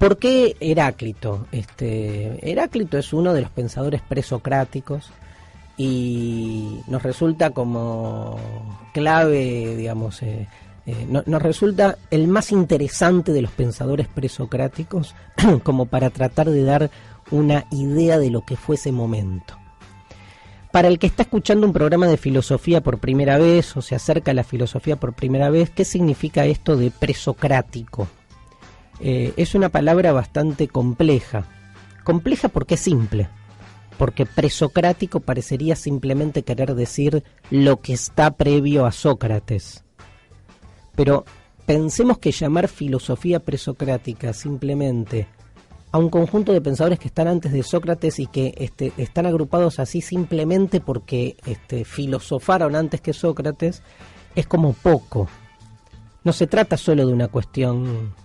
¿Por qué Heráclito? Heráclito es uno de los pensadores presocráticos y nos resulta como clave, digamos, nos resulta el más interesante de los pensadores presocráticos como para tratar de dar una idea de lo que fue ese momento. Para el que está escuchando un programa de filosofía por primera vez o se acerca a la filosofía por primera vez, ¿qué significa esto de presocrático? Es una palabra bastante compleja. Compleja porque es simple. Porque presocrático parecería simplemente querer decir lo que está previo a Sócrates. Pero pensemos que llamar filosofía presocrática simplemente a un conjunto de pensadores que están antes de Sócrates y que están agrupados así simplemente porque filosofaron antes que Sócrates, es como poco. No se trata solo de una cuestión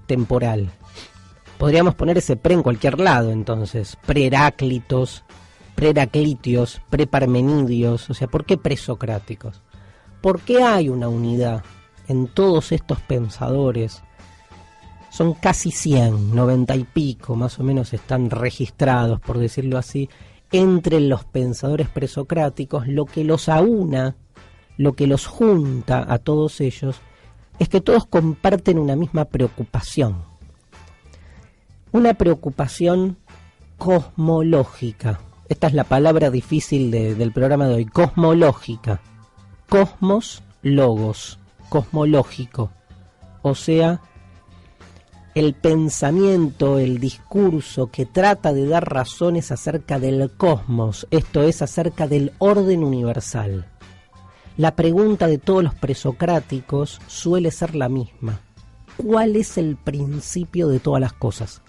temporal. Podríamos poner ese pre en cualquier lado, entonces. Pre-Heráclitos, pre-Heraclitios, pre-Parmenidios. O sea, ¿por qué presocráticos? ¿Por qué hay una unidad en todos estos pensadores? Son casi 100, 90 y pico, más o menos están registrados, por decirlo así, entre los pensadores presocráticos. Lo que los aúna, lo que los junta a todos ellos, es que todos comparten una misma preocupación. Una preocupación cosmológica. Esta es la palabra difícil del programa de hoy, cosmológica. Cosmos, logos, cosmológico. O sea, el pensamiento, el discurso que trata de dar razones acerca del cosmos, esto es, acerca del orden universal. La pregunta de todos los presocráticos suele ser la misma. ¿Cuál es el principio de todas las cosas?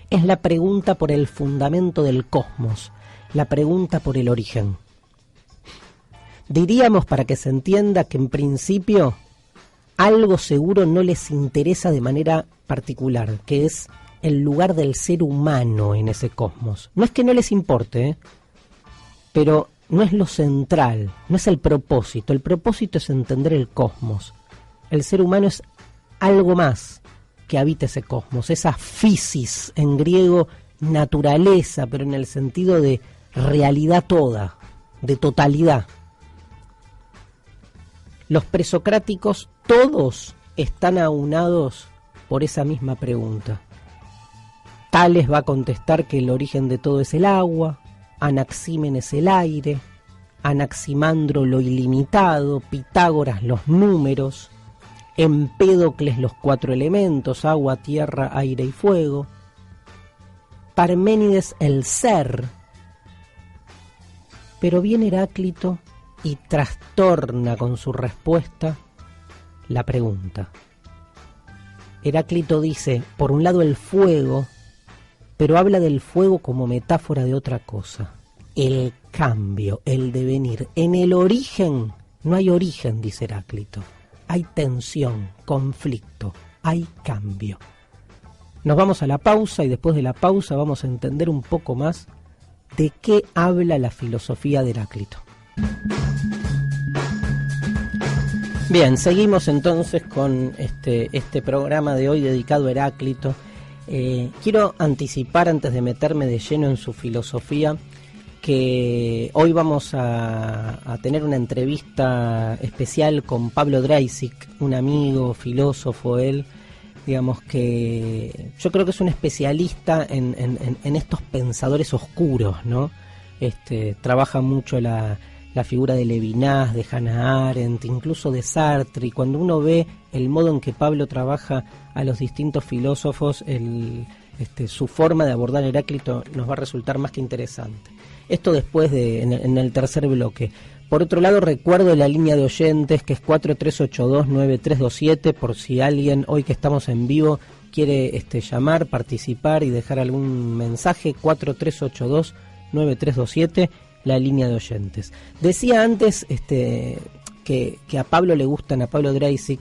Es la pregunta por el fundamento del cosmos, la pregunta por el origen. Diríamos, para que se entienda, que en principio algo seguro no les interesa de manera particular, que es el lugar del ser humano en ese cosmos. No es que no les importe, pero no es lo central, no es el propósito. El propósito es entender el cosmos. El ser humano es algo más que habita ese cosmos, esa physis, en griego naturaleza, pero en el sentido de realidad toda, de totalidad. Los presocráticos todos están aunados por esa misma pregunta. Tales va a contestar que el origen de todo es el agua, Anaxímenes el aire, Anaximandro lo ilimitado, Pitágoras los números, Empédocles los 4 elementos, agua, tierra, aire y fuego, Parménides el ser. Pero viene Heráclito y trastorna con su respuesta la pregunta. Heráclito dice, por un lado el fuego, pero habla del fuego como metáfora de otra cosa. El cambio, el devenir. En el origen no hay origen, dice Heráclito. Hay tensión, conflicto, hay cambio. Nos vamos a la pausa y después de la pausa vamos a entender un poco más de qué habla la filosofía de Heráclito. Bien, seguimos entonces con este programa de hoy dedicado a Heráclito. Quiero anticipar, antes de meterme de lleno en su filosofía, que hoy vamos a tener una entrevista especial con Pablo Dreisig, un amigo, filósofo, él, digamos que yo creo que es un especialista en estos pensadores oscuros, ¿no? Trabaja mucho la figura de Levinas, de Hannah Arendt, incluso de Sartre, y cuando uno ve el modo en que Pablo trabaja a los distintos filósofos, su forma de abordar Heráclito nos va a resultar más que interesante. Esto después en el tercer bloque. Por otro lado, recuerdo la línea de oyentes, que es 4382-9327, por si alguien hoy que estamos en vivo quiere llamar, participar y dejar algún mensaje. 4382-9327, la línea de oyentes. Decía antes que a Pablo Dreisig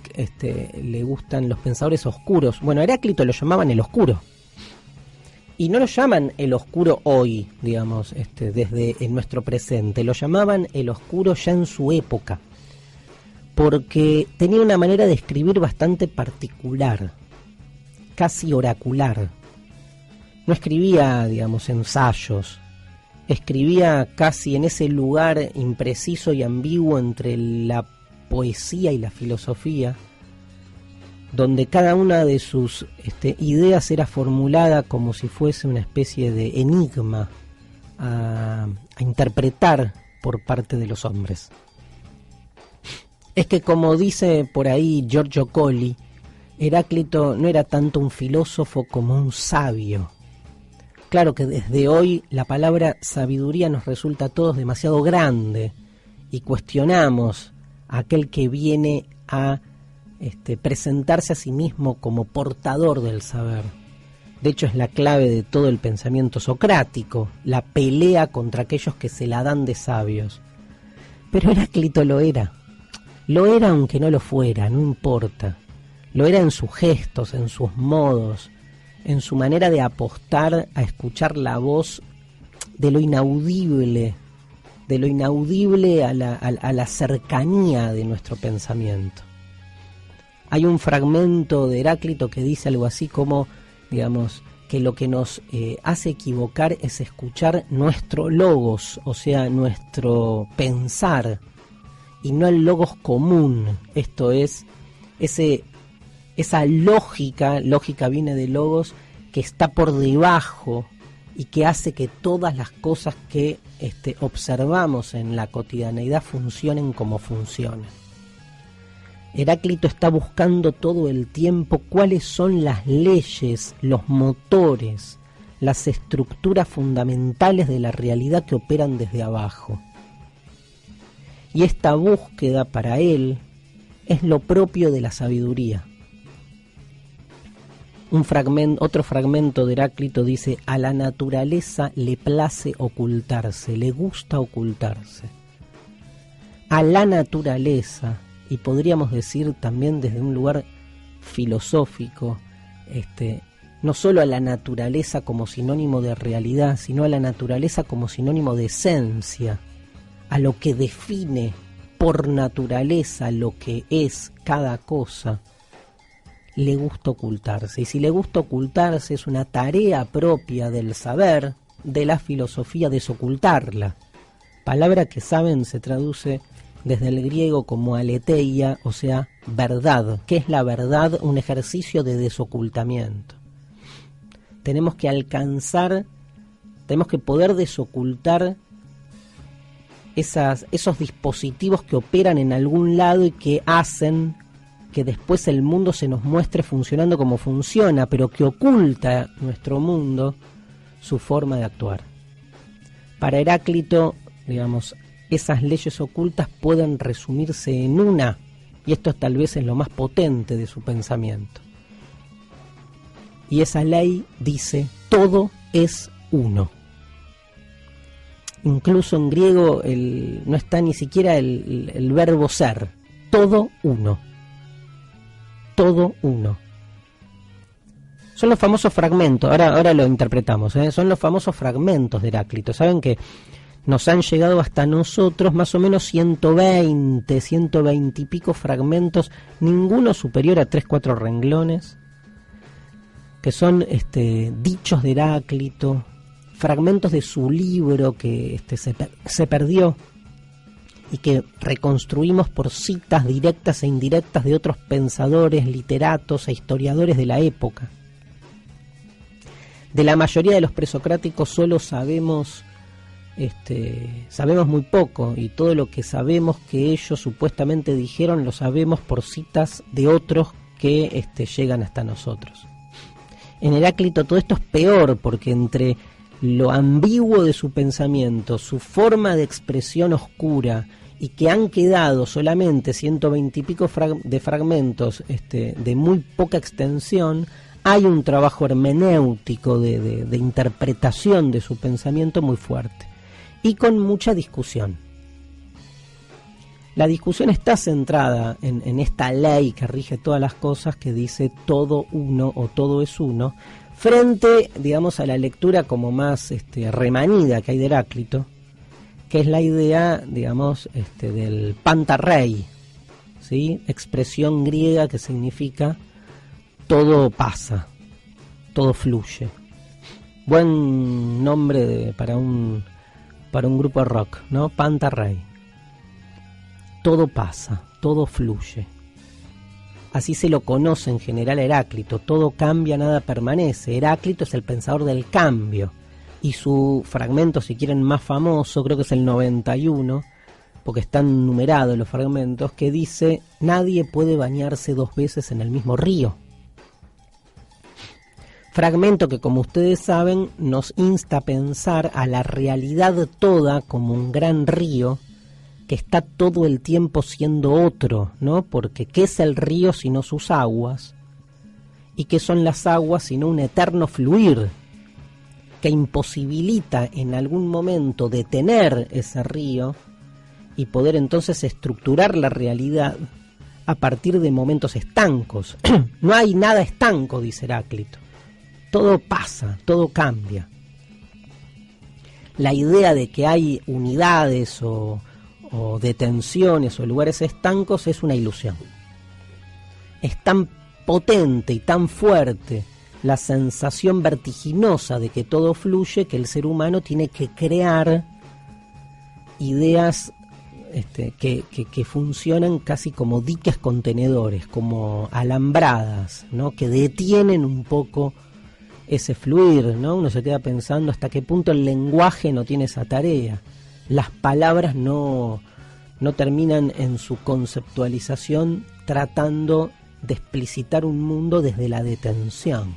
le gustan los pensadores oscuros. Bueno, a Heráclito lo llamaban el oscuro. Y no lo llaman el oscuro hoy, digamos, desde en nuestro presente. Lo llamaban el oscuro ya en su época. Porque tenía una manera de escribir bastante particular. casi oracular. No escribía, digamos, ensayos, escribía casi en ese lugar impreciso y ambiguo entre la poesía y la filosofía, donde cada una de sus ideas era formulada como si fuese una especie de enigma a interpretar por parte de los hombres. Es que, como dice por ahí Giorgio Colli, Heráclito no era tanto un filósofo como un sabio. Claro que desde hoy la palabra sabiduría nos resulta a todos demasiado grande y cuestionamos a aquel que viene a presentarse a sí mismo como portador del saber. De hecho, es la clave de todo el pensamiento socrático, la pelea contra aquellos que se la dan de sabios. Pero Heráclito lo era aunque no lo fuera, no importa. Lo era en sus gestos, en sus modos, en su manera de apostar a escuchar la voz de lo inaudible a la cercanía de nuestro pensamiento. Hay un fragmento de Heráclito que dice algo así como, digamos, que lo que nos hace equivocar es escuchar nuestro logos, o sea, nuestro pensar, y no el logos común. Esto es, esa lógica viene de logos, que está por debajo y que hace que todas las cosas que observamos en la cotidianeidad funcionen como funcionan. Heráclito está buscando todo el tiempo cuáles son las leyes, los motores, las estructuras fundamentales de la realidad que operan desde abajo. Y esta búsqueda para él es lo propio de la sabiduría. Otro fragmento de Heráclito dice: a la naturaleza le place ocultarse, le gusta ocultarse. A la naturaleza, y podríamos decir también desde un lugar filosófico, no solo a la naturaleza como sinónimo de realidad, sino a la naturaleza como sinónimo de esencia, a lo que define por naturaleza lo que es cada cosa, le gusta ocultarse. Y si le gusta ocultarse, es una tarea propia del saber, de la filosofía, desocultarla. Palabra que, saben, se traduce desde el griego como aletheia, o sea, verdad. ¿Qué es la verdad? Un ejercicio de desocultamiento. Tenemos que poder desocultar esos dispositivos que operan en algún lado y que hacen que después el mundo se nos muestre funcionando como funciona, pero que oculta nuestro mundo su forma de actuar. Para Heráclito, digamos, esas leyes ocultas pueden resumirse en una, y esto tal vez es lo más potente de su pensamiento. Y esa ley dice: todo es uno. Incluso en griego no está ni siquiera el verbo ser. Todo uno. Todo uno. Son los famosos fragmentos, ahora lo interpretamos, son los famosos fragmentos de Heráclito. Saben que nos han llegado hasta nosotros más o menos 120 y pico fragmentos, ninguno superior a 3-4 renglones, que son dichos de Heráclito, fragmentos de su libro que se perdió y que reconstruimos por citas directas e indirectas de otros pensadores, literatos e historiadores de la época. De la mayoría de los presocráticos solo sabemos muy poco, y todo lo que sabemos que ellos supuestamente dijeron lo sabemos por citas de otros que llegan hasta nosotros. En Heráclito todo esto es peor, porque entre lo ambiguo de su pensamiento, su forma de expresión oscura, y que han quedado solamente 120 y pico de fragmentos de muy poca extensión, hay un trabajo hermenéutico de interpretación de su pensamiento muy fuerte y con mucha discusión. La discusión está centrada en esta ley que rige todas las cosas, que dice todo uno o todo es uno, frente, digamos, a la lectura como más remanida que hay de Heráclito, que es la idea, digamos, del pantarrei, ¿sí? Expresión griega que significa todo pasa, todo fluye. Buen nombre para un grupo de rock, ¿no? Panta Rey. Todo pasa, todo fluye. Así se lo conoce en general a Heráclito. Todo cambia, nada permanece. Heráclito es el pensador del cambio. Y su fragmento, si quieren, más famoso, creo que es el 91, porque están numerados los fragmentos, que dice: nadie puede bañarse 2 veces en el mismo río. Fragmento que, como ustedes saben, nos insta a pensar a la realidad toda como un gran río que está todo el tiempo siendo otro, ¿no? Porque ¿qué es el río sino sus aguas? ¿Y qué son las aguas sino un eterno fluir que imposibilita en algún momento detener ese río y poder entonces estructurar la realidad a partir de momentos estancos? No hay nada estanco, dice Heráclito. Todo pasa, todo cambia. La idea de que hay unidades o detenciones o lugares estancos es una ilusión. Es tan potente y tan fuerte la sensación vertiginosa de que todo fluye que el ser humano tiene que crear ideas que funcionan casi como diques contenedores, como alambradas, ¿no? Que detienen un poco ese fluir, ¿no? Uno se queda pensando hasta qué punto el lenguaje no tiene esa tarea. Las palabras no terminan en su conceptualización tratando de explicitar un mundo desde la detención.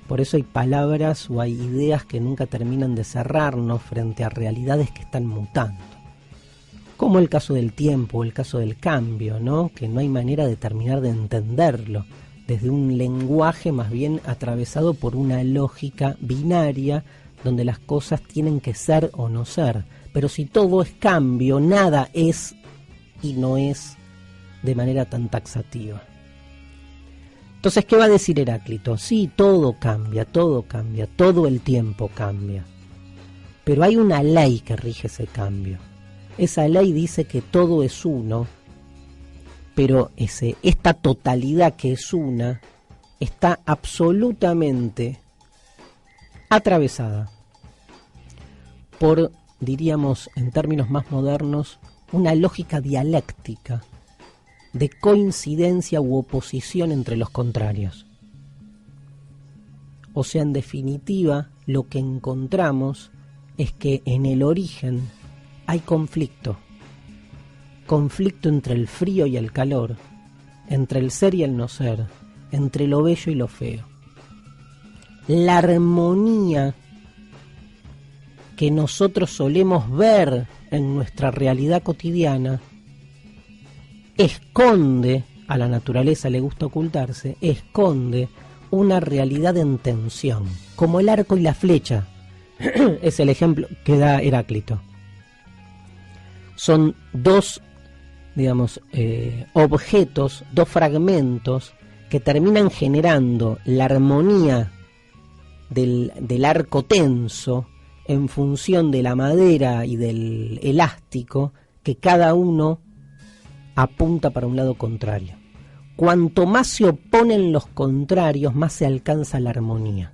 Por eso hay palabras o hay ideas que nunca terminan de cerrarnos frente a realidades que están mutando. Como el caso del tiempo, o el caso del cambio, ¿no? Que no hay manera de terminar de entenderlo desde un lenguaje más bien atravesado por una lógica binaria donde las cosas tienen que ser o no ser. Pero si todo es cambio, nada es y no es de manera tan taxativa. Entonces, ¿qué va a decir Heráclito? Sí, todo cambia, todo el tiempo cambia. Pero hay una ley que rige ese cambio. Esa ley dice que todo es uno, pero esta totalidad que es una está absolutamente atravesada por, diríamos en términos más modernos, una lógica dialéctica de coincidencia u oposición entre los contrarios. O sea, en definitiva, lo que encontramos es que en el origen hay conflicto entre el frío y el calor, entre el ser y el no ser, entre lo bello y lo feo. La armonía que nosotros solemos ver en nuestra realidad cotidiana esconde, a la naturaleza le gusta ocultarse, esconde una realidad en tensión, como el arco y la flecha. Es el ejemplo que da Heráclito. Son dos, digamos, objetos, dos fragmentos que terminan generando la armonía del arco tenso en función de la madera y del elástico, que cada uno apunta para un lado contrario. Cuanto más se oponen los contrarios, más se alcanza la armonía.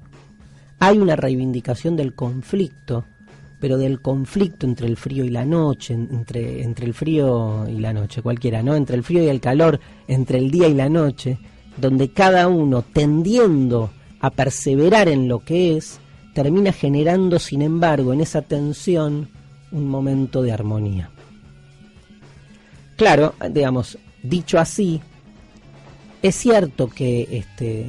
Hay una reivindicación del conflicto, pero del conflicto entre el frío y la noche, entre el frío y la noche, cualquiera, ¿no? Entre el frío y el calor, entre el día y la noche, donde cada uno, tendiendo a perseverar en lo que es, termina generando, sin embargo, en esa tensión, un momento de armonía. Claro, digamos, dicho así, es cierto que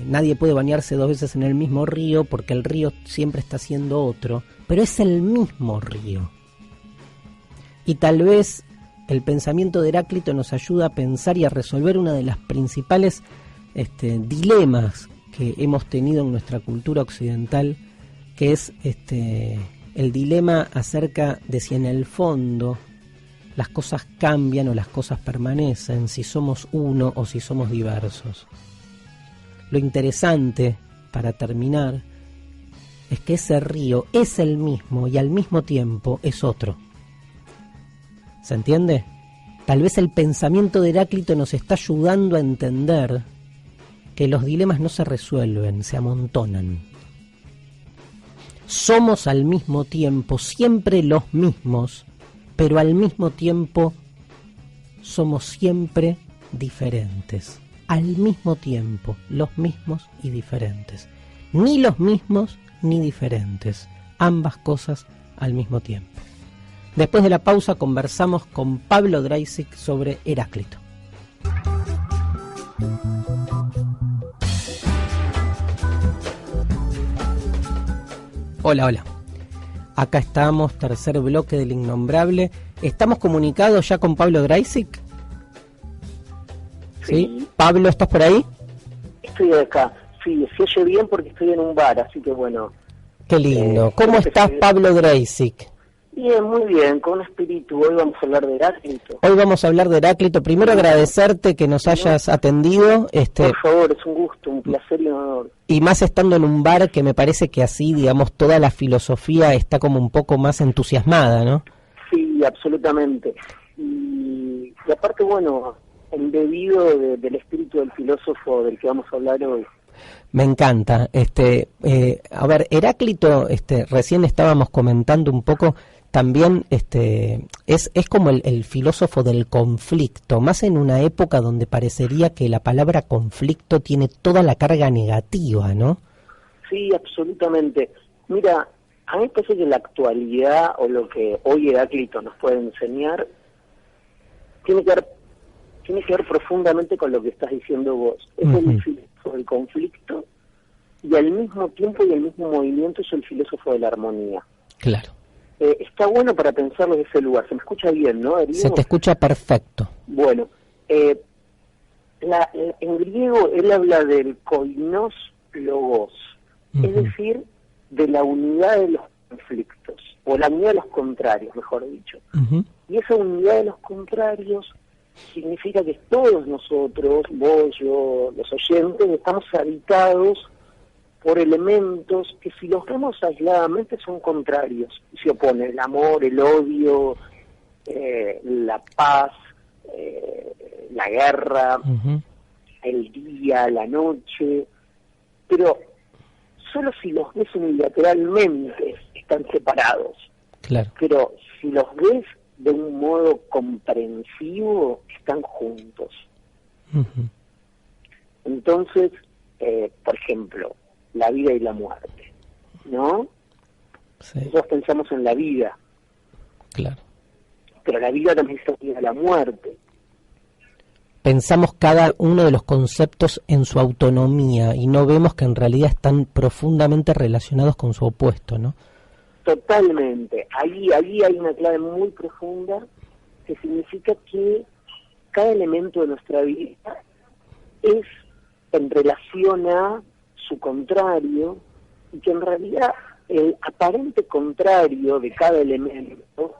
nadie puede bañarse 2 veces en el mismo río porque el río siempre está siendo otro, pero es el mismo río. Y tal vez el pensamiento de Heráclito nos ayuda a pensar y a resolver una de las principales dilemas que hemos tenido en nuestra cultura occidental, que es el dilema acerca de si en el fondo las cosas cambian o las cosas permanecen, si somos uno o si somos diversos. Lo interesante, para terminar, es que ese río es el mismo y al mismo tiempo es otro. ¿Se entiende? Tal vez el pensamiento de Heráclito nos está ayudando a entender que los dilemas no se resuelven, se amontonan. Somos al mismo tiempo siempre los mismos, pero al mismo tiempo somos siempre diferentes. Al mismo tiempo, los mismos y diferentes. Ni los mismos ni diferentes. Ambas cosas al mismo tiempo. Después de la pausa conversamos con Pablo Dreisig sobre Heráclito. Hola, hola. Acá estamos, tercer bloque del Innombrable. ¿Estamos comunicados ya con Pablo Dreisig? ¿Sí? Pablo, ¿estás por ahí? Estoy acá. Sí, se oye bien porque estoy en un bar, así que bueno. Qué lindo. ¿Cómo estás, Pablo Dreisig? Bien, muy bien, con espíritu. Hoy vamos a hablar de Heráclito. Hoy vamos a hablar de Heráclito. Primero agradecerte que nos hayas atendido. Por favor, es un gusto, un placer y un honor. Y más estando en un bar que me parece que así, digamos, toda la filosofía está como un poco más entusiasmada, ¿no? Sí, absolutamente. Y aparte, bueno, embebido del espíritu del filósofo del que vamos a hablar hoy. Me encanta. A ver, Heráclito, recién estábamos comentando un poco, también es como el filósofo del conflicto, más en una época donde parecería que la palabra conflicto tiene toda la carga negativa, ¿no? Sí, absolutamente. Mira, a mí me parece que la actualidad o lo que hoy Heráclito nos puede enseñar tiene que ver profundamente con lo que estás diciendo vos. Es el filósofo del conflicto y al mismo tiempo y el mismo movimiento es el filósofo de la armonía. Claro. Está bueno para pensarlo desde ese lugar. Se me escucha bien, ¿no, Darío? Se te escucha perfecto. Bueno, en griego él habla del koinos logos, es decir, de la unidad de los conflictos, o la unidad de los contrarios, mejor dicho. Y esa unidad de los contrarios significa que todos nosotros, vos, yo, los oyentes, estamos habitados por elementos que si los vemos aisladamente son contrarios, se oponen el amor, el odio, la paz, la guerra, el día, la noche, pero solo si los ves unilateralmente están separados. Claro. Pero si los ves de un modo comprensivo, están juntos. Entonces, por ejemplo, la vida y la muerte, ¿no? Sí. Nosotros pensamos en la vida. Claro. Pero la vida también está unida a la muerte. Pensamos cada uno de los conceptos en su autonomía y no vemos que en realidad están profundamente relacionados con su opuesto, ¿no? Totalmente. Ahí hay una clave muy profunda que significa que cada elemento de nuestra vida es en relación a su contrario y que en realidad el aparente contrario de cada elemento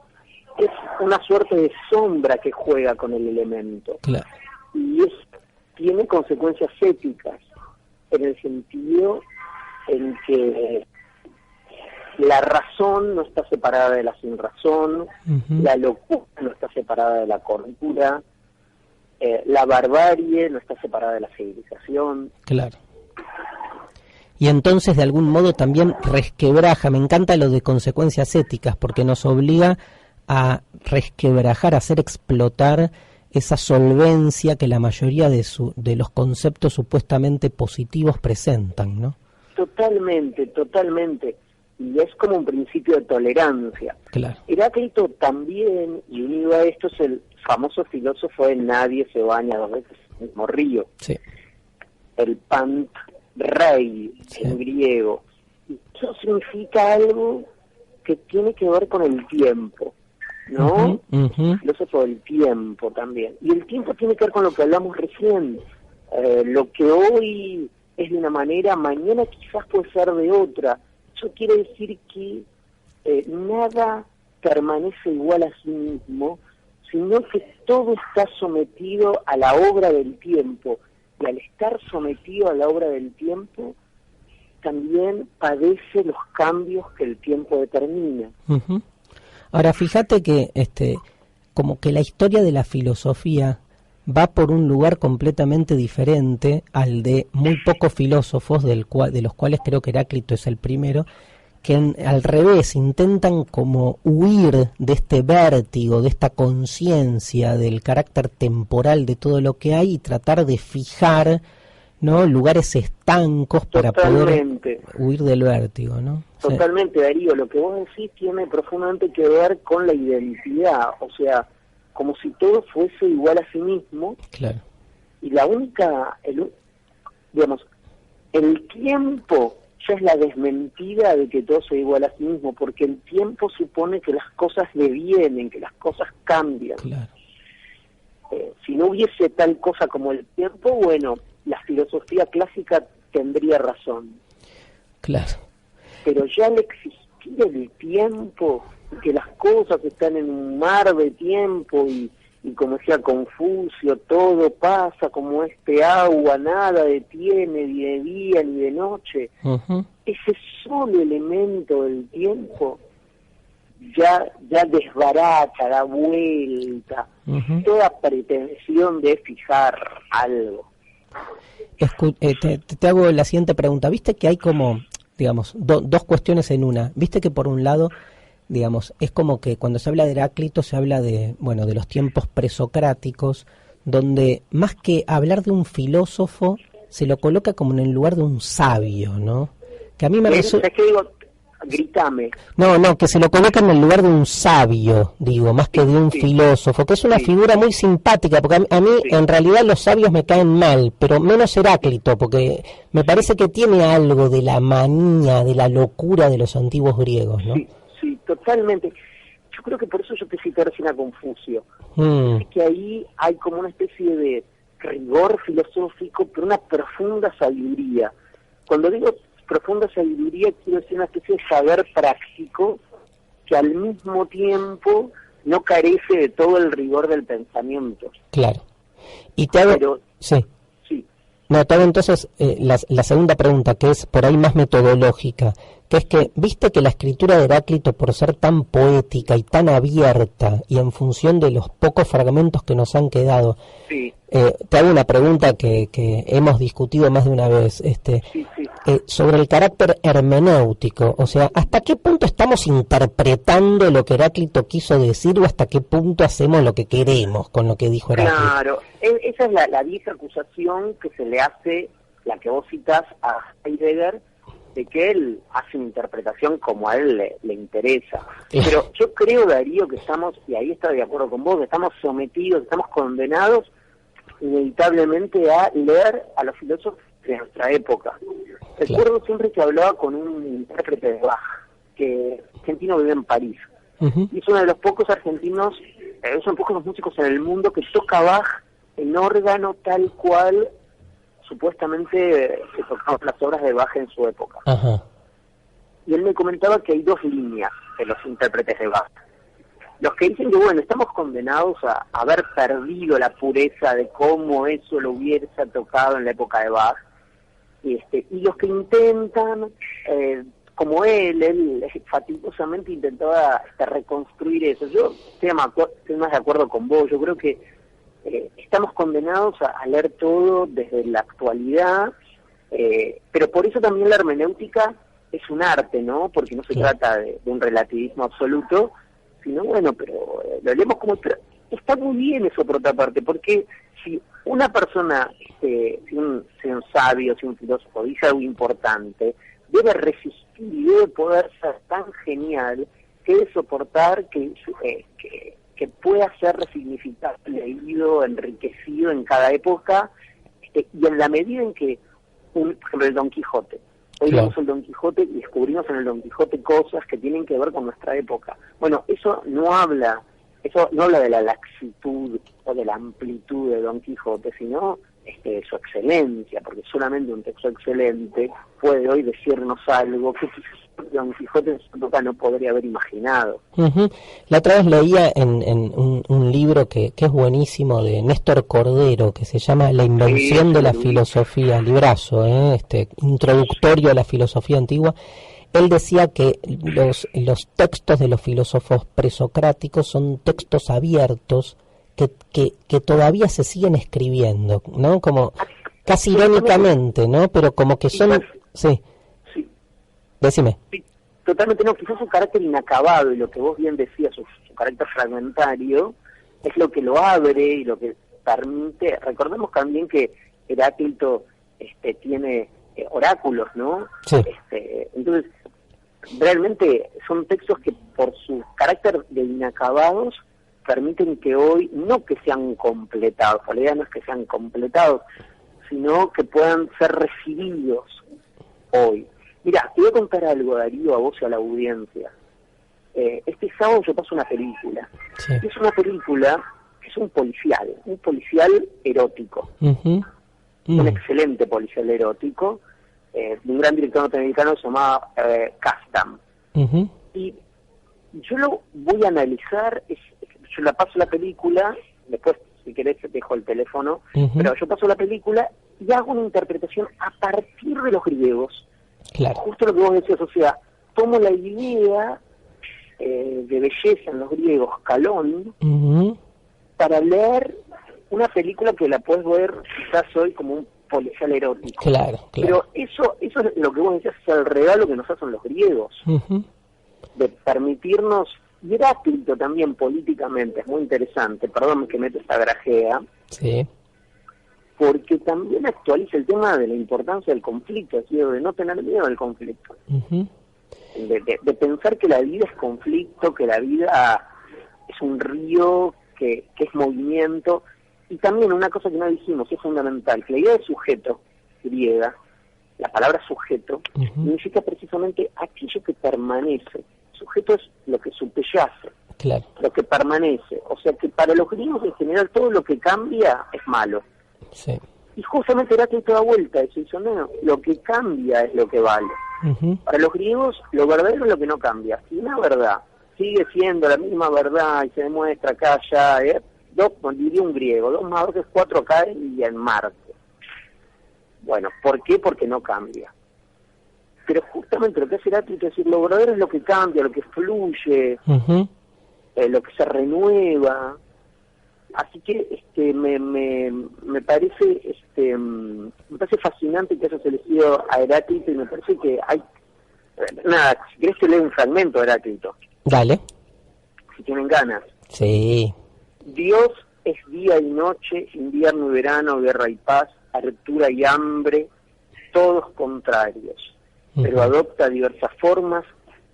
es una suerte de sombra que juega con el elemento. Claro. Y tiene consecuencias éticas en el sentido en que la razón no está separada de la sinrazón, la locura no está separada de la cordura, la barbarie no está separada de la civilización. Claro. Y entonces de algún modo también resquebraja, me encanta lo de consecuencias éticas, porque nos obliga a resquebrajar, a hacer explotar esa solvencia que la mayoría de los conceptos supuestamente positivos presentan, ¿no? Totalmente, totalmente. Y es como un principio de tolerancia. Claro. Heráclito también, y unido a esto, es el famoso filósofo de nadie se baña dos veces en el mismo río. Sí. El pantrei, sí, en griego. Y eso significa algo que tiene que ver con el tiempo, ¿no? El filósofo del tiempo también. Y el tiempo tiene que ver con lo que hablamos recién. Lo que hoy es de una manera, mañana quizás puede ser de otra. Eso quiere decir que nada permanece igual a sí mismo, sino que todo está sometido a la obra del tiempo. Y al estar sometido a la obra del tiempo, también padece los cambios que el tiempo determina. Ahora, fíjate que como que la historia de la filosofía va por un lugar completamente diferente al de muy pocos filósofos, de los cuales creo que Heráclito es el primero, que al revés intentan como huir de este vértigo, de esta conciencia del carácter temporal de todo lo que hay y tratar de fijar, ¿no?, lugares estancos para poder huir del vértigo, ¿no? Totalmente, Darío, lo que vos decís tiene profundamente que ver con la identidad, o sea, como si todo fuese igual a sí mismo. Claro. Y la única, digamos, el tiempo ya es la desmentida de que todo sea igual a sí mismo, porque el tiempo supone que las cosas devienen, que las cosas cambian. Claro. Si no hubiese tal cosa como el tiempo, bueno, la filosofía clásica tendría razón. Claro. Pero ya al existir el tiempo, que las cosas están en un mar de tiempo y como decía Confucio, todo pasa como este agua, nada detiene ni de día ni de noche. Uh-huh. Ese solo elemento del tiempo ya desbarata, da vuelta, uh-huh, toda pretensión de fijar algo. Te hago la siguiente pregunta. ¿Viste que hay como, digamos, dos cuestiones en una? ¿Viste que por un lado, digamos, es como que cuando se habla de Heráclito se habla de, bueno, de los tiempos presocráticos, donde más que hablar de un filósofo se lo coloca como en el lugar de un sabio, ¿no? Que a mí me resulta... ¿Qué digo? Grítame. No, que se lo coloca en el lugar de un sabio, digo, más que de un filósofo, que es una figura muy simpática, porque a mí en realidad los sabios me caen mal, pero menos Heráclito, porque me parece que tiene algo de la manía, de la locura de los antiguos griegos, ¿no? Sí, totalmente. Yo creo que por eso yo te cité recién a Confucio. Es que ahí hay como una especie de rigor filosófico, pero una profunda sabiduría. Cuando digo profunda sabiduría, quiero decir una especie de saber práctico que al mismo tiempo no carece de todo el rigor del pensamiento. Claro. Y te hago... Sí. No, te hago entonces la segunda pregunta, que es por ahí más metodológica, que es que, viste que la escritura de Heráclito, por ser tan poética y tan abierta, y en función de los pocos fragmentos que nos han quedado, te hago una pregunta que hemos discutido más de una vez, sobre el carácter hermenéutico, o sea, ¿hasta qué punto estamos interpretando lo que Heráclito quiso decir o hasta qué punto hacemos lo que queremos con lo que dijo Heráclito? Claro, esa es la vieja acusación que se le hace, la que vos citás a Heidegger, de que él hace una interpretación como a él le interesa. Pero yo creo, Darío, que estamos, y ahí estoy de acuerdo con vos, que estamos sometidos, estamos condenados inevitablemente a leer a los filósofos de nuestra época. Recuerdo siempre que hablaba con un intérprete de Bach, que argentino vive en París, y es uno de los pocos argentinos, son pocos los músicos en el mundo que toca Bach en órgano tal cual supuestamente se tocaban las obras de Bach en su época. Ajá. Y él me comentaba que hay dos líneas de los intérpretes de Bach. Los que dicen que, bueno, estamos condenados a haber perdido la pureza de cómo eso lo hubiese tocado en la época de Bach, y los que intentan, como él fatigosamente intentaba reconstruir eso. Yo estoy más de acuerdo con vos. Yo creo que estamos condenados a leer todo desde la actualidad, pero por eso también la hermenéutica es un arte, ¿no? Porque no se trata de un relativismo absoluto, sino, bueno, pero lo leemos como... Pero está muy bien eso por otra parte, porque si una persona, si un sabio, si un filósofo dice algo importante, debe resistir y debe poder ser tan genial que debe soportar que pueda ser resignificado, leído, enriquecido en cada época, y en la medida en que, por ejemplo, el Don Quijote. Hoy leemos el Don Quijote y descubrimos en el Don Quijote cosas que tienen que ver con nuestra época. Bueno, eso no habla de la laxitud o de la amplitud de Don Quijote, sino de su excelencia, porque solamente un texto excelente puede hoy decirnos algo que Don Quijote en su época no podría haber imaginado. La otra vez leía en un libro que es buenísimo, de Néstor Cordero, que se llama La invención de la filosofía, librazo, introductorio a la filosofía antigua. Él decía que los textos de los filósofos presocráticos son textos abiertos que todavía se siguen escribiendo, ¿no? Como casi irónicamente, ¿no? Pero como que son... Sí. Decime. Sí, totalmente no. Quizás su carácter inacabado y lo que vos bien decías, su carácter fragmentario, es lo que lo abre y lo que permite... Recordemos también que Heráclito tiene oráculos, ¿no? Sí. Entonces, realmente son textos que por su carácter de inacabados permiten que hoy, no que sean completados, la idea no es que sean completados, sino que puedan ser recibidos hoy. Mira, te voy a contar algo, Darío, a vos y a la audiencia. Este sábado yo paso una película. Sí. Es una película que es un policial erótico. Un excelente policial erótico, de un gran director norteamericano que se llamaba Kasdan. Y yo lo voy a analizar, yo la paso la película, después si querés te dejo el teléfono, pero yo paso la película y hago una interpretación a partir de los griegos. Claro. Justo lo que vos decías, o sea, tomo la idea de belleza en los griegos, Calón, para leer una película que la puedes ver quizás hoy como un policial erótico. Claro. Pero eso es lo que vos decías, es el regalo que nos hacen los griegos, de permitirnos, y Heráclito también políticamente, es muy interesante, perdón que meto esta grajea, sí, porque también actualiza el tema de la importancia del conflicto, es decir, de no tener miedo al conflicto, de pensar que la vida es conflicto, que la vida es un río, que es movimiento, y también una cosa que no dijimos, es fundamental, que la idea de sujeto griega, la palabra sujeto, significa precisamente aquello que permanece. Sujeto es lo que subyace, claro, lo que permanece. O sea que para los griegos en general todo lo que cambia es malo. Sí. Y justamente Heráclito da vuelta a eso y dice, no, lo que cambia es lo que vale. Para los griegos lo verdadero es lo que no cambia. Si una verdad sigue siendo la misma verdad y se demuestra acá, allá, diría un griego, 2 más 2 es 4 acá y en Marte. Bueno, ¿por qué? Porque no cambia. Pero justamente lo que hace Heráclito es decir, lo verdadero es lo que cambia, lo que fluye, lo que se renueva. Así que me parece fascinante que hayas elegido a Heráclito y me parece que hay... Nada, si querés te leo un fragmento de Heráclito. Dale. Si tienen ganas. Sí. Dios es día y noche, invierno y verano, guerra y paz, hartura y hambre, todos contrarios, pero adopta diversas formas,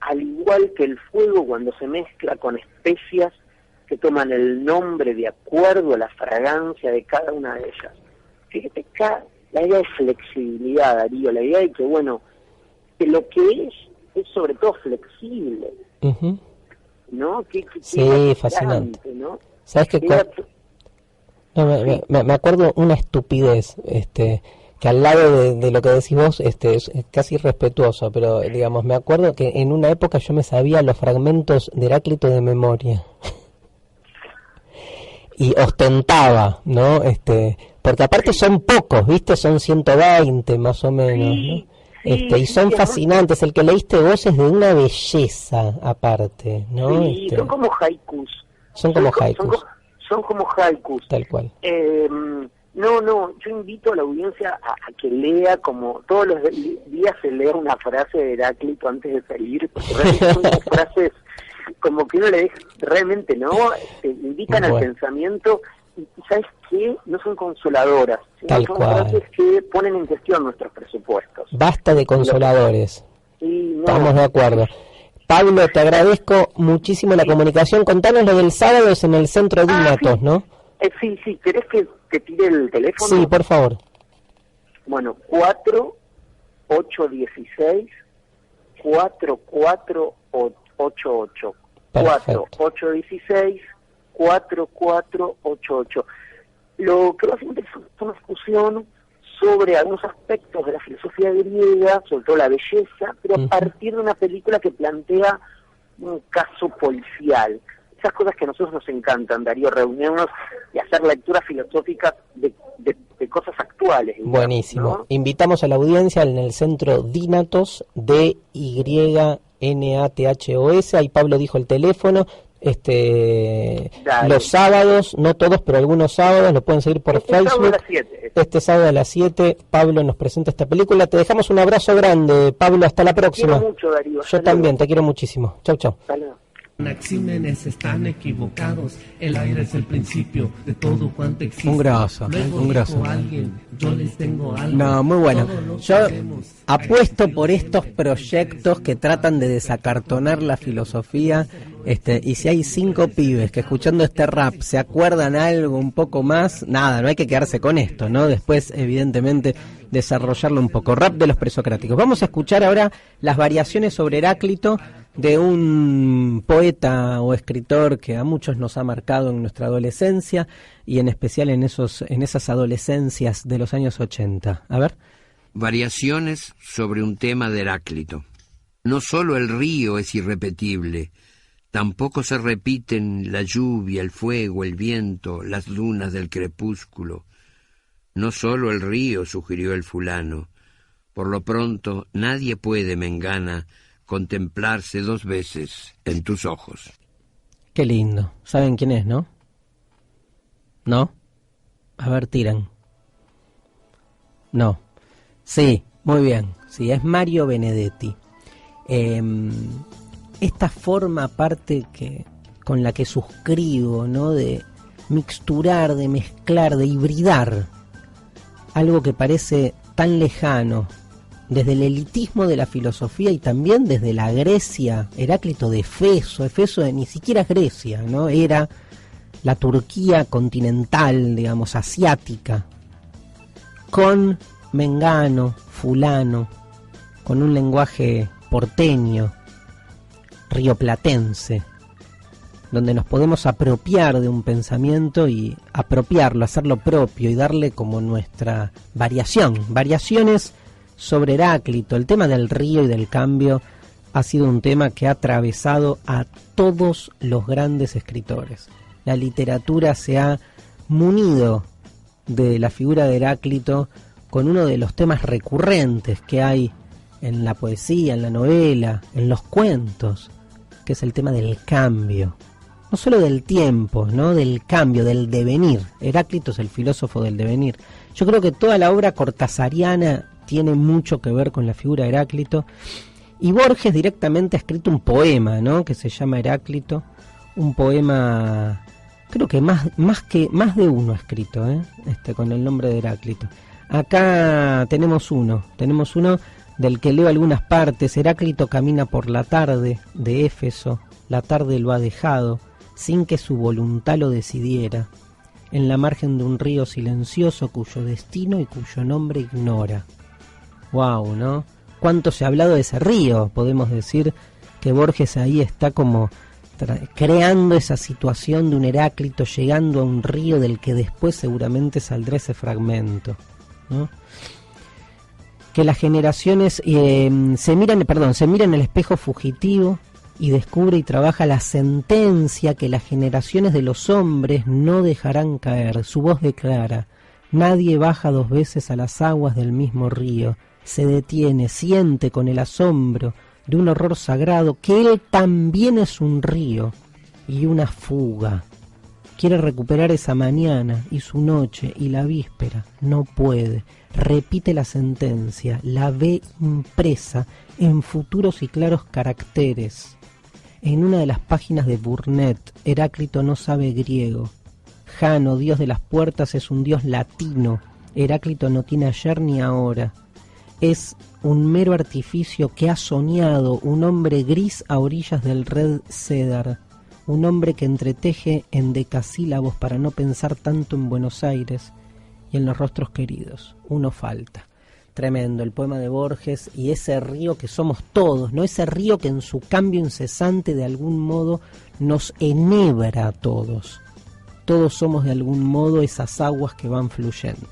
al igual que el fuego cuando se mezcla con especias que toman el nombre de acuerdo a la fragancia de cada una de ellas. Fíjate acá la idea de flexibilidad, Darío, la idea de que, bueno, que lo que es sobre todo flexible, ¿no? Sí, fascinante. ¿No? ¿Sabes qué? Me acuerdo una estupidez, que al lado de lo que decís vos, es casi irrespetuoso, pero digamos, me acuerdo que en una época yo me sabía los fragmentos de Heráclito de memoria. Y ostentaba, ¿no? Porque aparte son pocos, ¿viste? Son 120 más o menos, ¿no? Y son fascinantes. El que leíste vos es de una belleza aparte, ¿no? Sí, son como haikus. Son como haikus. Son como haikus. Tal cual. No, yo invito a la audiencia a que lea, como todos los días se lea una frase de Heráclito antes de salir, porque realmente son como frases como que uno le deja, realmente, ¿no? Te invitan al pensamiento y ¿sabes qué? No son consoladoras, sino son frases que ponen en cuestión nuestros presupuestos. Basta de consoladores. Sí, no. Estamos de acuerdo. Pablo, te agradezco muchísimo la comunicación. Contanos lo del sábado, es en el Centro Dínatos, ¿no? Sí, ¿querés que te tire el teléfono? Sí, por favor. Bueno, 4-816-4488. 4-816-4488. Lo que básicamente es una discusión sobre algunos aspectos de la filosofía griega, sobre todo la belleza, pero a partir de una película que plantea un caso policial. Esas cosas que a nosotros nos encantan, Darío, reunirnos y hacer lecturas filosóficas de cosas actuales. Digamos, buenísimo. ¿no? Invitamos a la audiencia en el Centro Dínatos, DYNATHOS. Ahí Pablo dijo el teléfono. Los sábados, no todos, pero algunos sábados, lo pueden seguir por Facebook. Sábado a las 7. Este sábado a las 7, Pablo nos presenta esta película. Te dejamos un abrazo grande, Pablo, hasta la próxima. Te quiero mucho, Darío. Yo también, te quiero muchísimo. Chau, chau. Saludos. Anaxímenes están equivocados, el aire es el principio de todo cuanto existe. Un grosso. Yo les tengo algo. No, muy bueno. Yo apuesto por estos proyectos que tratan de desacartonar la filosofía, y si hay 5 pibes que escuchando este rap se acuerdan algo un poco más, nada, no hay que quedarse con esto, ¿no? Después, evidentemente, desarrollarlo un poco. Rap de los presocráticos. Vamos a escuchar ahora las variaciones sobre Heráclito de un poeta o escritor que a muchos nos ha marcado en nuestra adolescencia y en especial en esas adolescencias de los años 80. A ver. Variaciones sobre un tema de Heráclito. No solo el río es irrepetible, tampoco se repiten la lluvia, el fuego, el viento, las lunas del crepúsculo. No solo el río, sugirió el fulano. Por lo pronto, nadie puede, Mengana, contemplarse 2 veces en tus ojos. Qué lindo. ¿Saben quién es, no? ¿No? A ver, tiran. No. Sí, muy bien. Sí, es Mario Benedetti. Esta forma aparte con la que suscribo, ¿no? De mixturar, de mezclar, de hibridar algo que parece tan lejano, desde el elitismo de la filosofía y también desde la Grecia, Heráclito de Éfeso de ni siquiera Grecia, ¿no? Era la Turquía continental, digamos, asiática, con Mengano, fulano, con un lenguaje porteño, rioplatense, donde nos podemos apropiar de un pensamiento y apropiarlo, hacerlo propio y darle como nuestra variaciones sobre Heráclito. El tema del río y del cambio ha sido un tema que ha atravesado a todos los grandes escritores. La literatura se ha munido de la figura de Heráclito con uno de los temas recurrentes que hay en la poesía, en la novela, en los cuentos, que es el tema del cambio. No solo del tiempo, ¿no? Del cambio, del devenir. Heráclito es el filósofo del devenir. Yo creo que toda la obra cortasariana tiene mucho que ver con la figura de Heráclito. Y Borges directamente ha escrito un poema, ¿no? Que se llama Heráclito. Un poema, creo que más de uno ha escrito, con el nombre de Heráclito. Acá tenemos uno del que leo algunas partes. Heráclito camina por la tarde de Éfeso. La tarde lo ha dejado, sin que su voluntad lo decidiera, en la margen de un río silencioso cuyo destino y cuyo nombre ignora. Wow, ¿no? ¿Cuánto se ha hablado de ese río? Podemos decir que Borges ahí está como creando esa situación de un Heráclito llegando a un río del que después seguramente saldrá ese fragmento, ¿no? Que las generaciones se miran en el espejo fugitivo y descubre y trabaja la sentencia que las generaciones de los hombres no dejarán caer. Su voz declara: nadie baja 2 veces a las aguas del mismo río. Se detiene, siente con el asombro de un horror sagrado que él también es un río y una fuga. Quiere recuperar esa mañana y su noche y la víspera. No puede. Repite la sentencia, la ve impresa en futuros y claros caracteres. En una de las páginas de Burnet, Heráclito no sabe griego. Jano, dios de las puertas, es un dios latino. Heráclito no tiene ayer ni ahora. Es un mero artificio que ha soñado un hombre gris a orillas del red Cedar. Un hombre que entreteje en decasílabos para no pensar tanto en Buenos Aires y en los rostros queridos. Uno falta. Tremendo el poema de Borges y ese río que somos todos, ¿no? Ese río que en su cambio incesante de algún modo nos enhebra a todos. Todos somos de algún modo esas aguas que van fluyendo.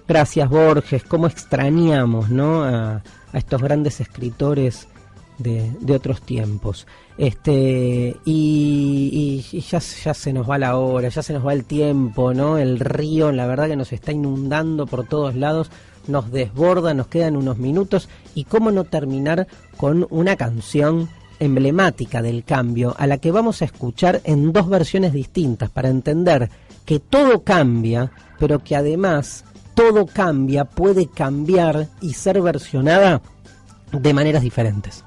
Gracias, Borges. Cómo extrañamos, ¿no? a estos grandes escritores de otros tiempos. Y ya se nos va la hora, ya se nos va el tiempo, ¿no? El río, la verdad que nos está inundando por todos lados, nos desborda, nos quedan unos minutos, y cómo no terminar con una canción emblemática del cambio, a la que vamos a escuchar en dos versiones distintas para entender que todo cambia, pero que además todo cambia, puede cambiar y ser versionada de maneras diferentes.